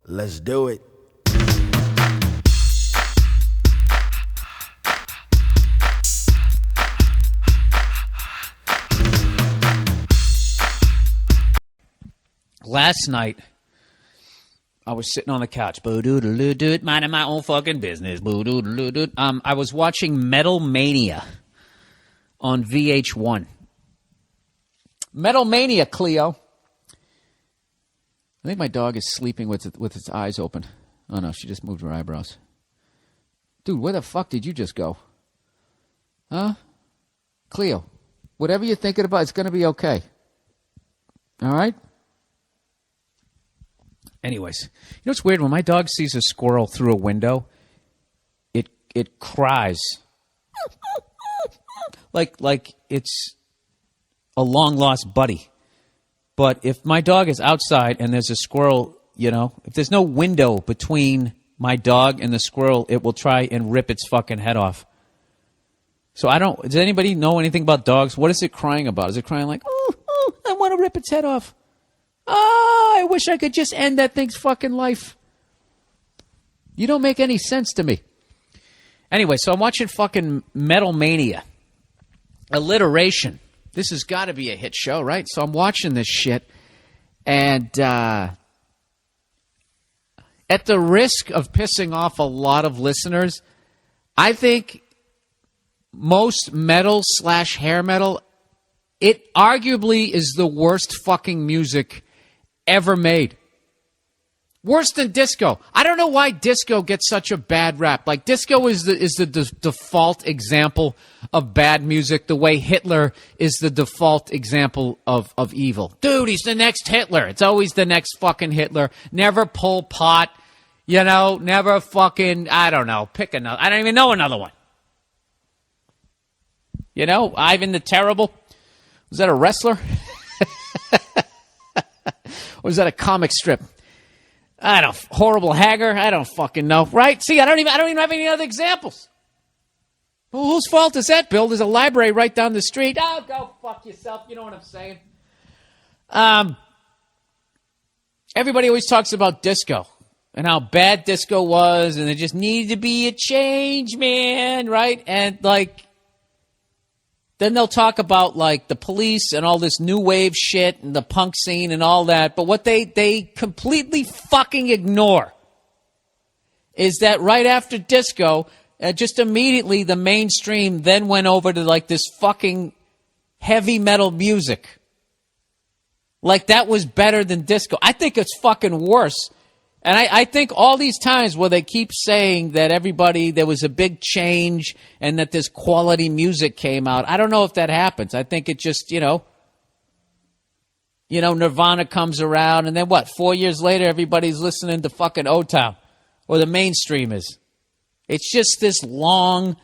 Let's do it. Last night, I was sitting on the couch, minding my own fucking business. I was watching Metal Mania on VH1. Metal Mania, Cleo. I think my dog is sleeping with its eyes open. Oh, no, she just moved her eyebrows. Dude, where the fuck did you just go? Huh? Cleo, whatever you're thinking about, it's going to be okay. All right? Anyways, you know what's weird? When my dog sees a squirrel through a window, it cries. like it's a long-lost buddy. But if my dog is outside and there's a squirrel, if there's no window between my dog and the squirrel, it will try and rip its fucking head off. So does anybody know anything about dogs? What is it crying about? Is it crying like, oh, I want to rip its head off? Oh, I wish I could just end that thing's fucking life. You don't make any sense to me. Anyway, so I'm watching fucking Metal Mania. Alliteration. This has got to be a hit show, right? So I'm watching this shit, and at the risk of pissing off a lot of listeners, I think most metal/hair metal, it arguably is the worst fucking music ever made. Worse than disco. I don't know why disco gets such a bad rap. Like, disco is the default example of bad music, the way Hitler is the default example of evil. Dude, he's the next Hitler. It's always the next fucking Hitler. Never Pol Pot. Never fucking, I don't know, pick another. I don't even know another one. Ivan the Terrible. Was that a wrestler? Or was that a comic strip? Horrible Hager. I don't fucking know. Right? See, I don't even have any other examples. Well, whose fault is that, Bill? There's a library right down the street. Oh, go fuck yourself. You know what I'm saying? Everybody always talks about disco and how bad disco was, and there just needed to be a change, man. Right? And then they'll talk about, the Police and all this new wave shit and the punk scene and all that. But what they completely fucking ignore is that right after disco, just immediately the mainstream then went over to, this fucking heavy metal music. That was better than disco. I think it's fucking worse. And I think all these times where they keep saying that there was a big change and that this quality music came out, I don't know if that happens. I think it just, Nirvana comes around and then 4 years later everybody's listening to fucking O-Town, or the mainstream is. It's just this long,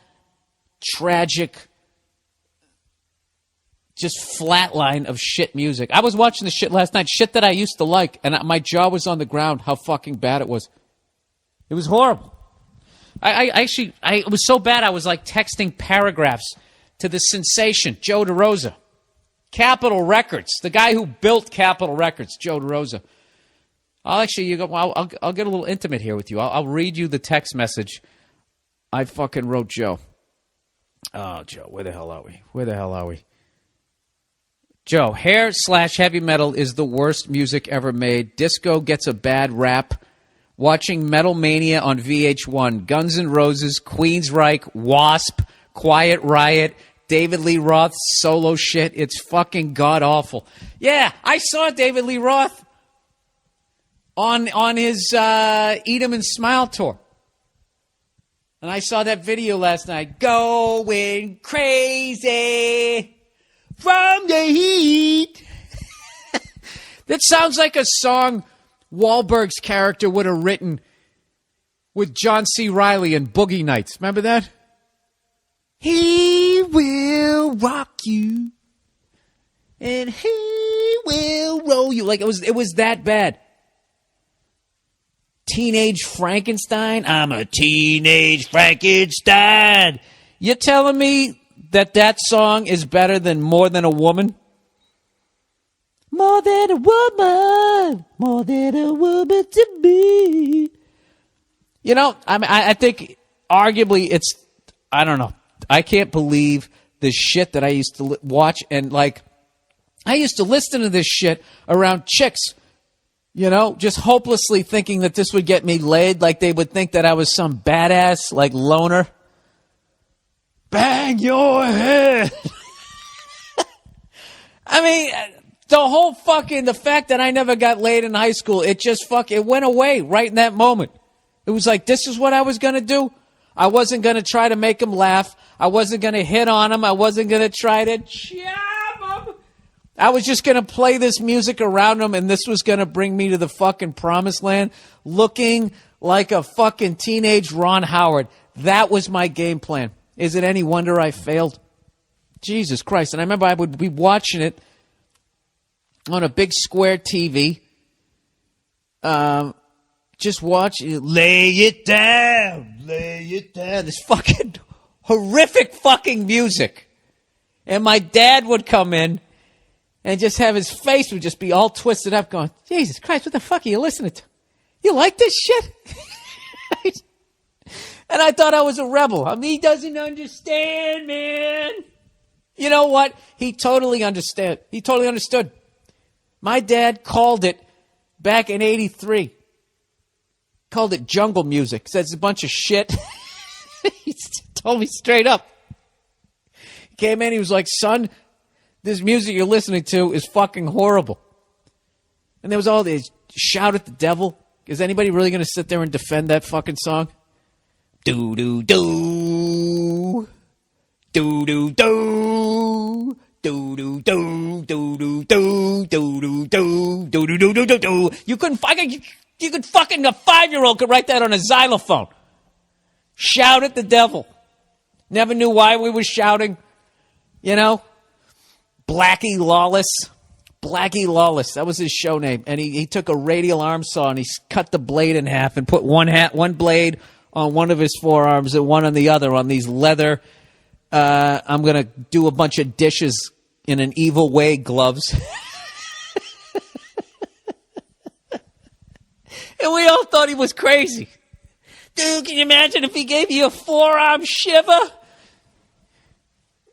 tragic, just flat line of shit music. I was watching the shit last night, shit that I used to like, and my jaw was on the ground how fucking bad it was. It was horrible. It was so bad I was texting paragraphs to the sensation, Joe DeRosa. Capitol Records, the guy who built Capitol Records, Joe DeRosa. I'll get a little intimate here with you. I'll read you the text message I fucking wrote Joe. Oh, Joe, where the hell are we? Joe, hair/heavy metal is the worst music ever made. Disco gets a bad rap. Watching Metal Mania on VH1. Guns N' Roses, Queensryche, Wasp, Quiet Riot, David Lee Roth's solo shit. It's fucking god-awful. Yeah, I saw David Lee Roth on his Eat 'em and Smile tour. And I saw that video last night. Going crazy from the heat. That sounds like a song Wahlberg's character would have written with John C. Reilly in Boogie Nights. Remember that? He will rock you and he will roll you. It was that bad. Teenage Frankenstein? I'm a teenage Frankenstein. You're telling me that song is better than More Than a Woman? More more than a woman, more than a woman to me. You know, I think arguably it's, I don't know. I can't believe the shit that I used to watch. And like, I used to listen to this shit around chicks, you know, just hopelessly thinking that this would get me laid. Like they would think that I was some badass, like loner. Bang your head. I mean, the fact that I never got laid in high school, it just it went away right in that moment. It was like, this is what I was going to do. I wasn't going to try to make him laugh. I wasn't going to hit on him. I wasn't going to try to jab him. I was just going to play this music around him, and this was going to bring me to the fucking promised land, looking like a fucking teenage Ron Howard. That was my game plan. Is it any wonder I failed? Jesus Christ. And I remember I would be watching it on a big square TV. Just watch it. Lay it down. Lay it down. This fucking horrific fucking music. And my dad would come in and just have his face would just be all twisted up going, Jesus Christ, what the fuck are you listening to? You like this shit? And I thought I was a rebel. I mean, he doesn't understand, man. You know what? He totally understood. He totally understood. My dad called it back in 83. Called it jungle music. Said it's a bunch of shit. He told me straight up. He came in, he was like, son, this music you're listening to is fucking horrible. And there was all this shout at the devil. Is anybody really going to sit there and defend that fucking song? Do-do-do. Do-do-do. Do-do-do. Do-do-do. Do-do-do. Do-do-do-do-do. You could fucking a 5-year-old could write that on a xylophone. Shout at the devil. Never knew why we were shouting. You know? Blackie Lawless. Blackie Lawless. That was his show name. And he took a radial arm saw and he cut the blade in half and put one blade on one of his forearms and one on the other on these leather, I'm going to do a bunch of dishes in an evil way gloves. And we all thought he was crazy. Dude, can you imagine if he gave you a forearm shiver?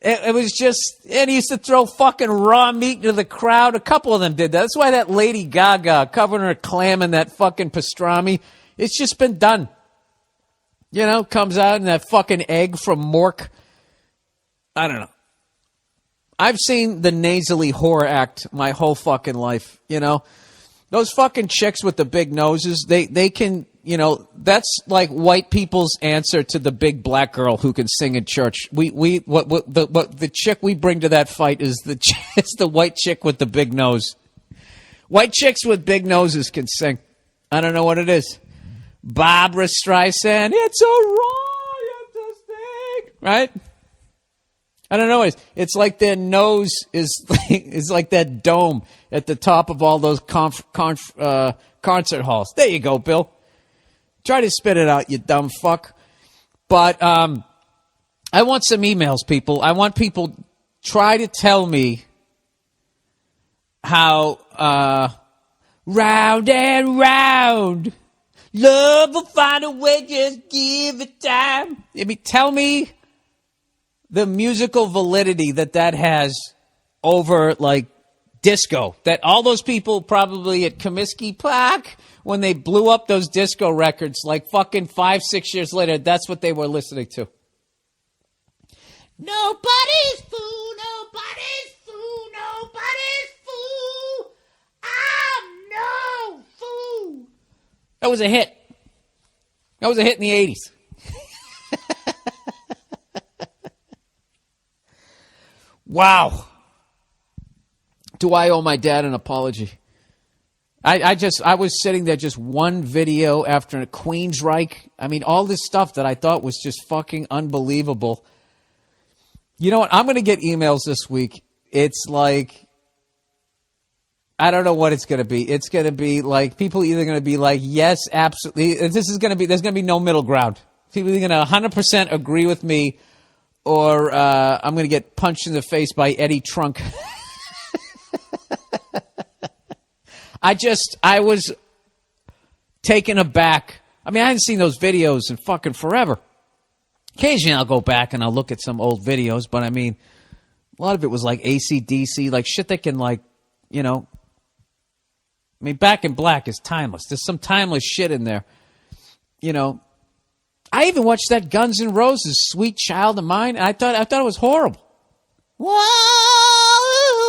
It was just, and he used to throw fucking raw meat into the crowd. A couple of them did that. That's why that Lady Gaga covering her clam in that fucking pastrami, it's just been done. You know, comes out in that fucking egg from Mork. I don't know. I've seen the nasally whore act my whole fucking life, you know. Those fucking chicks with the big noses, they can, you know, that's like white people's answer to the big black girl who can sing in church. The chick we bring to that fight is it's the white chick with the big nose. White chicks with big noses can sing. I don't know what it is. Barbara Streisand, it's a riot to sing, right? I don't know. It's like their nose is like that dome at the top of all those concert halls. There you go, Bill. Try to spit it out, you dumb fuck. But I want some emails, people. I want people try to tell me how round and round love will find a way. Just give it time. I mean, tell me the musical validity that has over, like, disco. That all those people probably at Comiskey Park, when they blew up those disco records, like fucking 5-6 years later, that's what they were listening to. Nobody's fool, nobody's fool, nobody's fool. I'm no fool. That was a hit. That was a hit in the 80s. Wow. Do I owe my dad an apology? I was sitting there just one video after a Queensryche. I mean, all this stuff that I thought was just fucking unbelievable. You know what? I'm going to get emails this week. It's like, I don't know what it's going to be. It's going to be like, people either going to be like, yes, absolutely. There's going to be no middle ground. People are going to 100% agree with me, or I'm going to get punched in the face by Eddie Trunk. I was taken aback. I mean, I hadn't seen those videos in fucking forever. Occasionally I'll go back and I'll look at some old videos, but I mean, a lot of it was like AC/DC, like shit that can like, you know, I mean, Back in Black is timeless. There's some timeless shit in there, you know. I even watched that Guns N' Roses, Sweet Child of Mine, and I thought it was horrible. Whoa,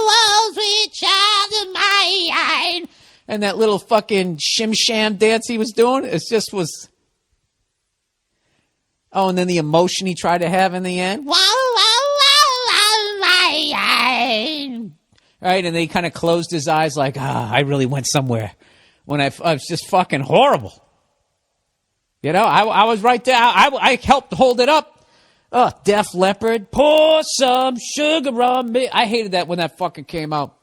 whoa, sweet child of mine. And that little fucking shim-sham dance he was doing, it just was... Oh, and then the emotion he tried to have in the end. Whoa, whoa, whoa, mine. Right, and then he kind of closed his eyes like, I really went somewhere. When I was just fucking horrible. You know, I was right there. I helped hold it up. Oh, Def Leppard, pour some sugar on me. I hated that when that fucking came out.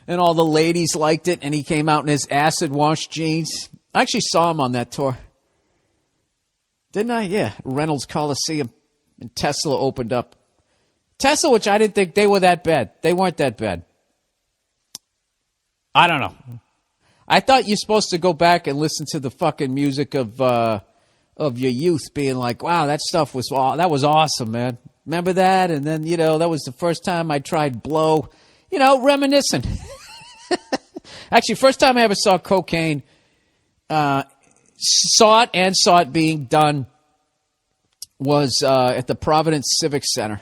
And all the ladies liked it, and he came out in his acid-wash jeans. I actually saw him on that tour. Didn't I? Yeah, Reynolds Coliseum. And Tesla opened up. Tesla, which I didn't think they were that bad. They weren't that bad. I don't know. I thought you're supposed to go back and listen to the fucking music of your youth, being like, wow, that was awesome, man. Remember that? And then, you know, that was the first time I tried blow. You know, reminiscing. Actually, first time I ever saw cocaine, saw it being done was at the Providence Civic Center.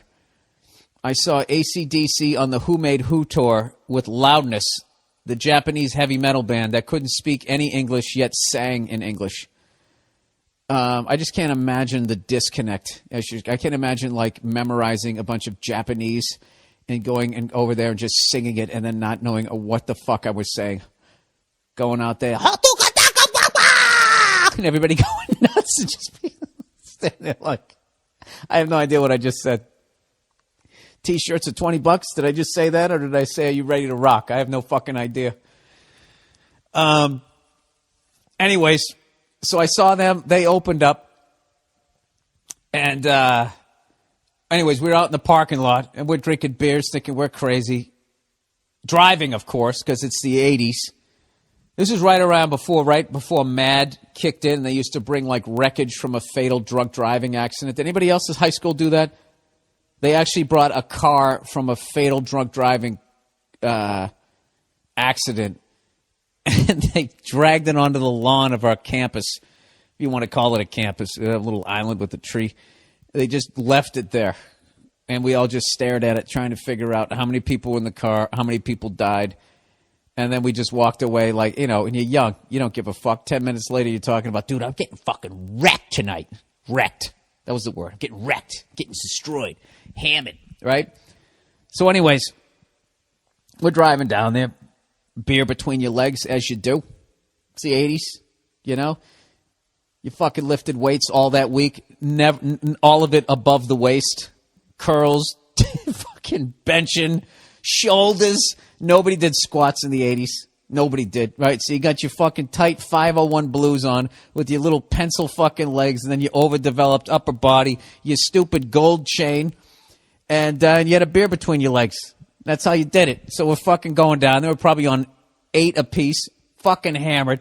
I saw AC/DC on the Who Made Who tour with Loudness, the Japanese heavy metal band that couldn't speak any English yet sang in English. I just can't imagine the disconnect. I can't imagine like memorizing a bunch of Japanese and going over there and just singing it and then not knowing what the fuck I was saying. Going out there, and everybody going nuts and just standing there like, I have no idea what I just said. T-shirts are $20. Did I just say that, or did I say, are you ready to rock? I have no fucking idea. Anyways, so I saw them. They opened up. And anyways, we were out in the parking lot, and we're drinking beers, thinking we're crazy. Driving, of course, because it's the 80s. This is right before MAD kicked in. They used to bring, like, wreckage from a fatal drunk driving accident. Did anybody else in high school do that? They actually brought a car from a fatal drunk driving accident, and they dragged it onto the lawn of our campus, if you want to call it a campus, a little island with a tree. They just left it there, and we all just stared at it, trying to figure out how many people were in the car, how many people died, and then we just walked away like, you know, and you're young. You don't give a fuck. 10 minutes later, you're talking about, dude, I'm getting fucking wrecked tonight. Wrecked. That was the word. I'm getting wrecked. Getting destroyed. Hammered. Right? So anyways, we're driving down there. Beer between your legs, as you do. It's the 80s, you know? You fucking lifted weights all that week. Never, all of it above the waist. Curls. Fucking benching. Shoulders. Nobody did squats in the 80s. Nobody did, right? So you got your fucking tight 501 blues on with your little pencil fucking legs, and then your overdeveloped upper body, your stupid gold chain, and you had a beer between your legs. That's how you did it. So we're fucking going down. They were probably on 8 apiece, fucking hammered.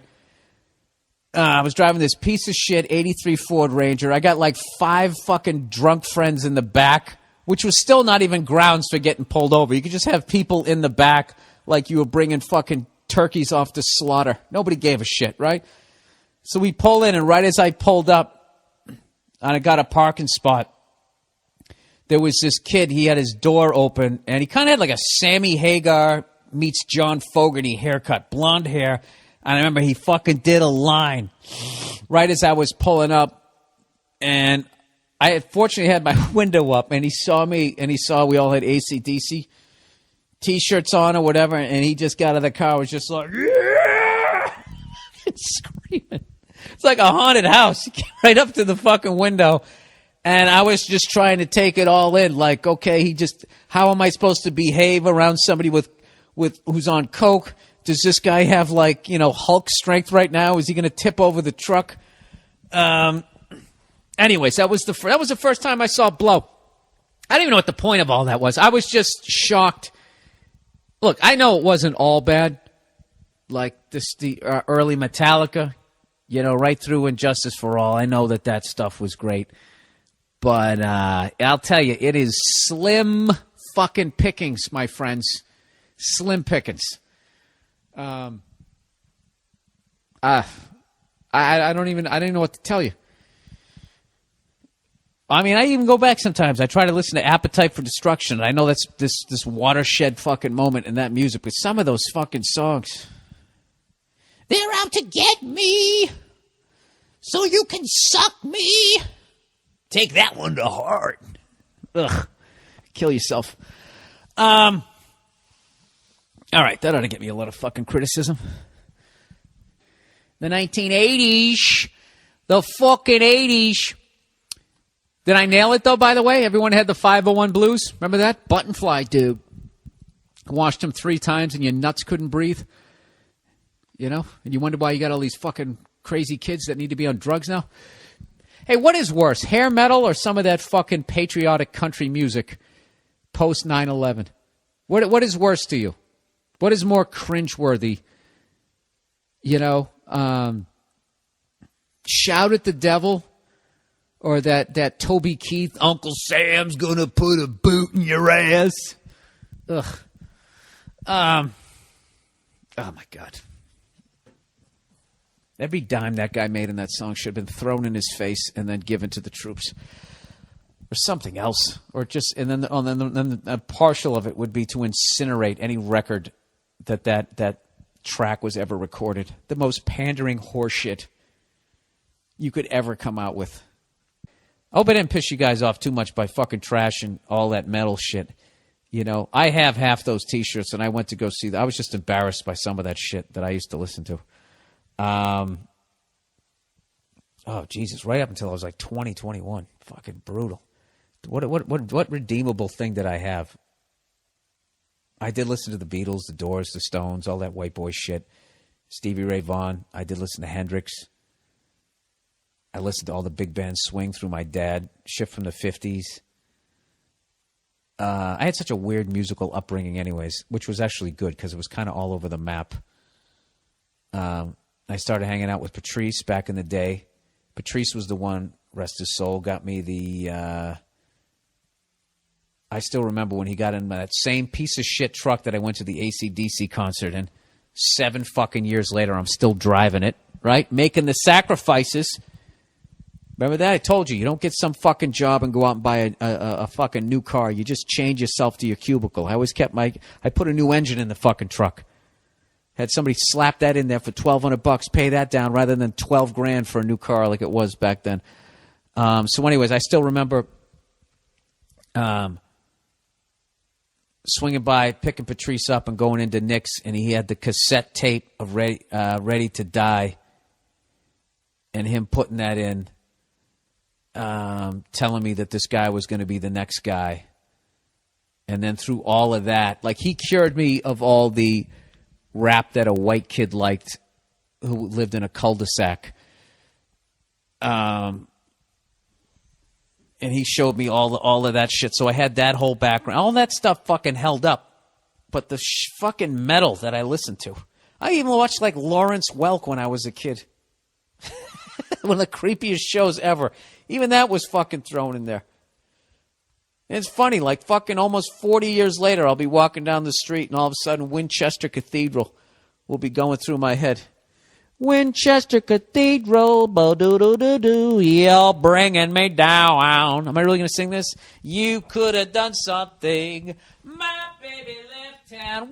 I was driving this piece of shit 83 Ford Ranger. I got like 5 fucking drunk friends in the back, which was still not even grounds for getting pulled over. You could just have people in the back like you were bringing fucking turkeys off the slaughter. Nobody gave a shit, right? So we pull in, and right as I pulled up, and I got a parking spot, there was this kid. He had his door open, and he kind of had like a Sammy Hagar meets John Fogerty haircut, blonde hair. And I remember he fucking did a line right as I was pulling up, and I had fortunately had my window up, and he saw me, and he saw we all had AC/DC T-shirts on or whatever, and he just got out of the car, was just like, yeah! Screaming. It's like a haunted house. He came right up to the fucking window, and I was just trying to take it all in, like, okay, how am I supposed to behave around somebody with who's on coke? Does this guy have, like, you know, Hulk strength right now? Is he going to tip over the truck? Anyways, that was the first time I saw blow. I don't even know what the point of all that was. I was just shocked. Look, I know it wasn't all bad, like the early Metallica, right through Injustice for All. I know that stuff was great. But I'll tell you, it is slim fucking pickings, my friends. Slim pickings. I don't know what to tell you. I mean, I even go back sometimes. I try to listen to Appetite for Destruction. I know that's this watershed fucking moment in that music, but some of those fucking songs. They're out to get me, so you can suck me. Take that one to heart. Ugh. Kill yourself. All right, that ought to get me a lot of fucking criticism. The 1980s. The fucking 80s. Did I nail it, though, by the way? Everyone had the 501 blues. Remember that? Buttonfly, dude. Washed him 3 times and your nuts couldn't breathe. And you wonder why you got all these fucking crazy kids that need to be on drugs now. Hey, what is worse, hair metal or some of that fucking patriotic country music post 9/11? What is worse to you? What is more cringeworthy? Shout at the Devil, or that Toby Keith, Uncle Sam's gonna put a boot in your ass. Ugh. Oh my God. Every dime that guy made in that song should have been thrown in his face and then given to the troops, or something else, or just then a partial of it would be to incinerate any record that track was ever recorded. The most pandering horseshit you could ever come out with. I hope I didn't piss you guys off too much by fucking trashing all that metal shit. I have half those T-shirts, and I went to go see that. I was just embarrassed by some of that shit that I used to listen to. Oh, Jesus, right up until I was like 20, 21. Fucking brutal. What redeemable thing did I have? I did listen to the Beatles, the Doors, the Stones, all that white boy shit. Stevie Ray Vaughan. I did listen to Hendrix. I listened to all the big band swing through my dad. Shit from the 50s. I had such a weird musical upbringing anyways, which was actually good because it was kind of all over the map. I started hanging out with Patrice back in the day. Patrice was the one, rest his soul, got me the... I still remember when he got in that same piece of shit truck that I went to the AC/DC concert in. 7 fucking years later, I'm still driving it, right? Making the sacrifices. Remember that? I told you, you don't get some fucking job and go out and buy a fucking new car. You just change yourself to your cubicle. I always kept I put a new engine in the fucking truck. Had somebody slap that in there for $1,200, pay that down rather than $12,000 for a new car like it was back then. So anyways, I still remember swinging by, picking Patrice up and going into Nick's, and he had the cassette tape of Ready to Die, and him putting that in, telling me that this guy was going to be the next guy. And then through all of that, like, he cured me of all the rap that a white kid liked who lived in a cul-de-sac. And he showed me all of that shit. So I had that whole background. All that stuff fucking held up. But the fucking metal that I listened to. I even watched like Lawrence Welk when I was a kid. One of the creepiest shows ever. Even that was fucking thrown in there. And it's funny, like fucking almost 40 years later, I'll be walking down the street and all of a sudden Winchester Cathedral will be going through my head. Winchester Cathedral, bo-do-do-do-do, you're bringing me down. Am I really going to sing this? You could have done something, my baby left town,